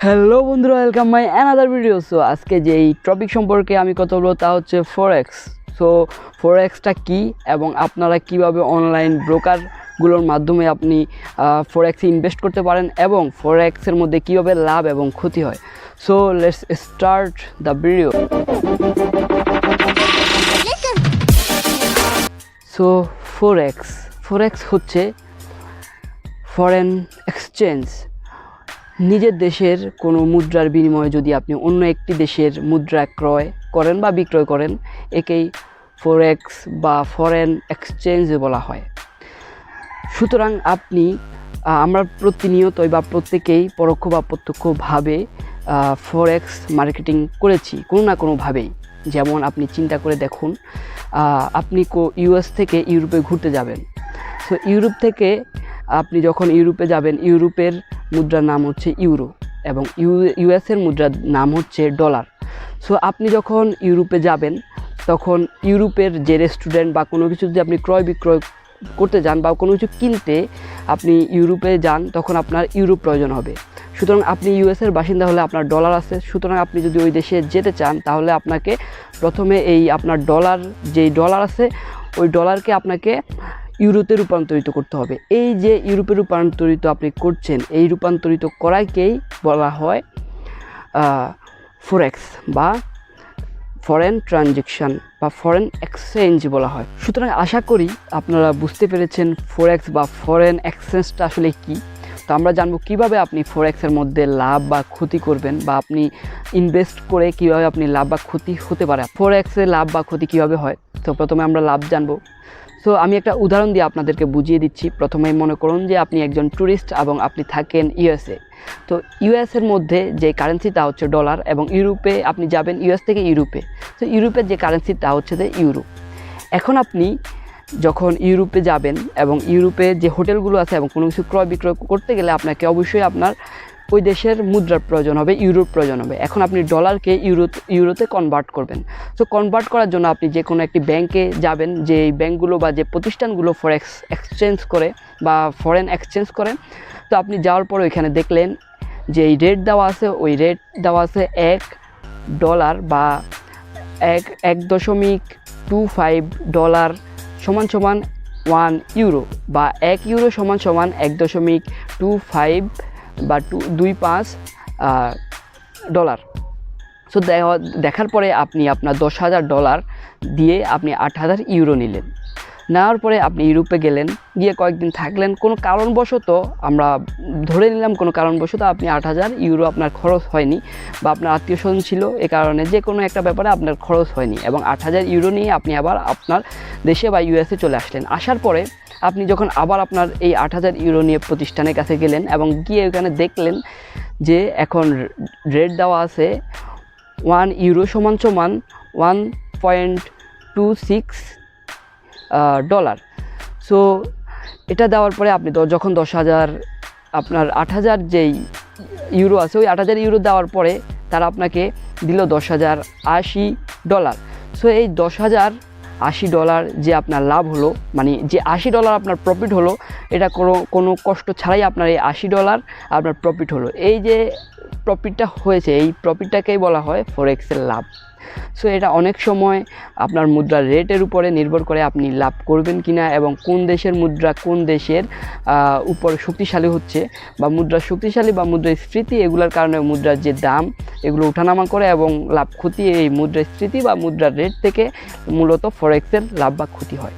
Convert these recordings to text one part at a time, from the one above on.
Hello বন্ধুরা, welcome my another video. So আজকে যে এই টপিক সম্পর্কে আমি কথা বলবো তা হচ্ছে ফরেক্স। সো ফরেক্সটা কি এবং আপনারা কিভাবে অনলাইন ব্রোকারগুলোর মাধ্যমে আপনি ফরেক্সে ইনভেস্ট করতে পারেন এবং ফরেক্সের মধ্যে কিভাবে লাভ এবং ক্ষতি হয়। So let's start the video. So forex হচ্ছে ফরেন এক্সচেঞ্জ। নিজের দেশের কোনো মুদ্রার বিনিময়ে যদি আপনি অন্য একটি দেশের মুদ্রা ক্রয় করেন বা বিক্রয় করেন, একেই ফরেক্স বা ফরেন এক্সচেঞ্জ বলা হয়। সুতরাং আমরা প্রতিনিয়তই বা প্রত্যেকেই পরোক্ষ বা প্রত্যক্ষভাবে ফরেক্স মার্কেটিং করেছি কোনো না কোনোভাবেই। যেমন আপনি চিন্তা করে দেখুন, আপনি ইউএস থেকে ইউরোপে ঘুরতে যাবেন। সো ইউরোপ থেকে আপনি যখন ইউরোপে যাবেন, ইউরোপের মুদ্রার নাম হচ্ছে ইউরো এবং ইউএসের মুদ্রার নাম হচ্ছে ডলার। সো আপনি যখন ইউরোপে যাবেন তখন ইউরোপের যে রেস্টুরেন্ট বা কোনো কিছু যদি আপনি ক্রয় বিক্রয় করতে যান বা কোনো কিছু কিনতে আপনি ইউরোপে যান, তখন আপনার ইউরো প্রয়োজন হবে। সুতরাং আপনি ইউএসের বাসিন্দা হলে আপনার ডলার আছে। সুতরাং আপনি যদি ওই দেশে যেতে চান তাহলে আপনাকে প্রথমে আপনার যেই ডলার আছে ওই ডলারকে আপনাকে ইউরোতে রূপান্তরিত করতে হবে। এই যে ইউরোপে রূপান্তরিত আপনি করছেন, এই রূপান্তরিত করাকেই বলা হয় ফরেক্স বা ফরেন ট্রানজ্যাকশান বা ফরেন এক্সচেঞ্জ বলা হয়। সুতরাং আশা করি আপনারা বুঝতে পেরেছেন ফরেক্স বা ফরেন এক্সচেঞ্জটা আসলে কী। তো আমরা জানবো কীভাবে আপনি ফরেক্সের মধ্যে লাভ বা ক্ষতি করবেন বা আপনি ইনভেস্ট করে কীভাবে আপনি লাভ বা ক্ষতি হতে পারে। ফরেক্সে লাভ বা ক্ষতি কীভাবে হয়, তো প্রথমে আমরা লাভ জানবো। সো আমি একটা উদাহরণ দিয়ে আপনাদেরকে বুঝিয়ে দিচ্ছি। প্রথমেই মনে করুন যে আপনি একজন ট্যুরিস্ট এবং আপনি থাকেন ইউএসএ। তো ইউএসের মধ্যে যে কারেন্সিটা হচ্ছে ডলার এবং ইউরোপে আপনি যাবেন ইউএস থেকে ইউরোপে। তো ইউরোপের যে কারেন্সিটা হচ্ছে ইউরো। এখন আপনি যখন ইউরোপে যাবেন এবং ইউরোপে যে হোটেলগুলো আছে এবং কোনো কিছু ক্রয় বিক্রয় করতে গেলে আপনাকে অবশ্যই আপনার ওই দেশের মুদ্রার প্রয়োজন হবে, ইউরোর প্রয়োজন হবে। এখন আপনি ডলারকে ইউরোতে কনভার্ট করবেন। সো কনভার্ট করার জন্য আপনি যে কোনো একটি ব্যাংকে যাবেন, যে ব্যাংকগুলো বা যে প্রতিষ্ঠানগুলো ফরেক্স এক্সচেঞ্জ করে বা ফরেন এক্সচেঞ্জ করে। তো আপনি যাওয়ার পরে ওইখানে দেখলেন যে এই রেট দেওয়া আছে, ওই রেট দেওয়া আছে $1 বা 1.25 ডলার সমান 1 ইউরো বা 1 ইউরো সমান 1.25 বা 25 ডলার। সো দেখার পরে আপনি আপনার $10,000 দিয়ে আপনি 8,000 ইউরো নিলেন। নেওয়ার পরে আপনি ইউরোপে গেলেন, গিয়ে কয়েকদিন থাকলেন। কোনো কারণবশত আমরা ধরে নিলাম কোনো কারণবশত আপনি 8,000 ইউরো আপনার খরচ হয়নি বা আপনার আত্মীয় স্বজন ছিল, এ কারণে যে কোনো একটা ব্যাপারে আপনার খরচ হয়নি এবং 8,000 ইউরো নিয়ে আপনি আবার আপনার দেশে বা ইউএসএ চলে আসলেন। আসার পরে আপনি যখন আবার আপনার এই 8,000 ইউরো নিয়ে প্রতিষ্ঠানের কাছে গেলেন এবং গিয়ে ওখানে দেখলেন যে এখন রেট দেওয়া আছে 1 ইউরো সমান 1.26 ডলার। সো এটা দেওয়ার পরে আপনি যখন 10,000 আপনার 8,000 যেই ইউরো আছে ওই 8,000 ইউরো দেওয়ার পরে তারা আপনাকে দিল $10,080। সো এই $10,080 যে আপনার লাভ হলো, মানে যে $80 আপনার প্রফিট হলো, এটা কোনো কষ্ট ছাড়াই আপনার এই $80 আপনার প্রফিট হলো। এই যে প্রফিটটা হয়েছে, এই প্রফিটটাকেই বলা হয় ফরেক্সের লাভ। সো এটা অনেক সময় আপনার মুদ্রার রেটের উপরে নির্ভর করে আপনি লাভ করবেন কিনা এবং কোন দেশের মুদ্রা কোন দেশের উপর শক্তিশালী হচ্ছে বা মুদ্রা শক্তিশালী বা মুদ্রাস্ফীতি, এগুলোর কারণে মুদ্রার যে দাম এগুলো ওঠানামা করে এবং লাভ ক্ষতি এই মুদ্রাস্ফীতি বা মুদ্রার রেট থেকে মূলত ফরেক্সের লাভ বা ক্ষতি হয়।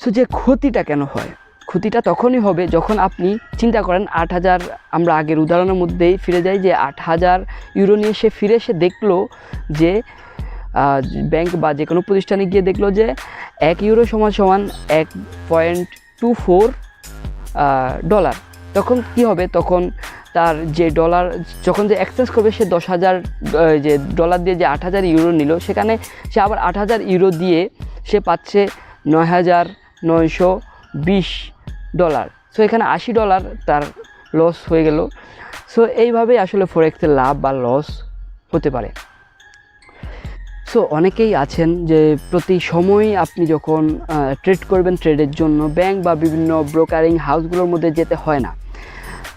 সো যে ক্ষতিটা কেন হয়? ক্ষতিটা তখনই হবে যখন আপনি চিন্তা করেন 8,000, আমরা আগের উদাহরণের মধ্যেই ফিরে যাই যে 8,000 ইউরো নিয়ে সে ফিরে এসে দেখলো যে ব্যাংক বা যে কোনো প্রতিষ্ঠানে গিয়ে দেখলো যে 1 ইউরো সমান 1.24 ডলার। তখন কি হবে? তখন তার যে ডলার যখন যে এক্সচেঞ্জ করবে সে 10,000 যে ডলার দিয়ে যে 8,000 ইউরো নিল, সেখানে সে আবার 8,000 ইউরো দিয়ে সে পাচ্ছে $9,920। সো এখানে $80 তার লস হয়ে গেল। সো এইভাবেই আসলে ফরেক্সের লাভ বা লস হতে পারে। সো অনেকেই আছেন যে প্রতি সময় আপনি যখন ট্রেড করবেন, ট্রেডের জন্য ব্যাংক বা বিভিন্ন ব্রোকারিং হাউসগুলোর মধ্যে যেতে হয় না।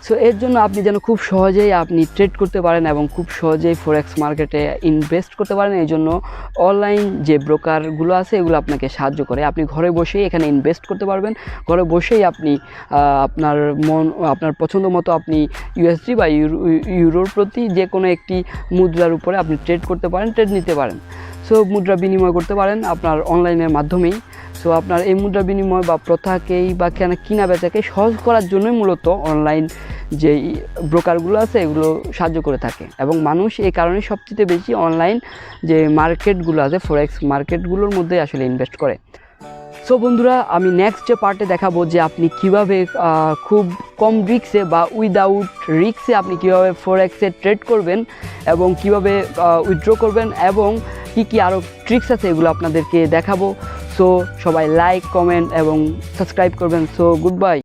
সো এর জন্য আপনি যেন খুব সহজেই আপনি ট্রেড করতে পারেন এবং খুব সহজেই ফরেক্স মার্কেটে ইনভেস্ট করতে পারেন, এই জন্য অনলাইন যে ব্রোকারগুলো আছে এগুলো আপনাকে সাহায্য করে। আপনি ঘরে বসেই এখানে ইনভেস্ট করতে পারবেন, ঘরে বসেই আপনি আপনার পছন্দ মতো আপনি ইউএসডি বা ইউরোর প্রতি যে কোনো একটি মুদ্রার উপরে আপনি ট্রেড করতে পারেন, ট্রেড নিতে পারেন। সো মুদ্রা বিনিময় করতে পারেন আপনার অনলাইনের মাধ্যমেই। সো আপনার এই মুদ্রা বিনিময় বা প্রথাকেই বা কিনা বেচাকে সহজ করার জন্যই মূলত অনলাইন যে ব্রোকারগুলো আছে এগুলো সাহায্য করে থাকে, এবং মানুষ এই কারণে সবচেয়ে বেশি অনলাইন যে মার্কেটগুলো আছে ফরেক্স মার্কেটগুলোর মধ্যে আসলে ইনভেস্ট করে। সো বন্ধুরা, আমি নেক্সট যে পার্টে দেখাবো যে আপনি কিভাবে খুব কম রিস্কে বা উইদাউট রিস্কে আপনি কিভাবে ফরেক্সে ট্রেড করবেন এবং কিভাবে উইথড্র করবেন এবং কি আরও ট্রিক্স আছে এগুলো আপনাদেরকে দেখাবো। সো সবাই লাইক, কমেন্ট এবং সাবস্ক্রাইব করবেন। So good bye.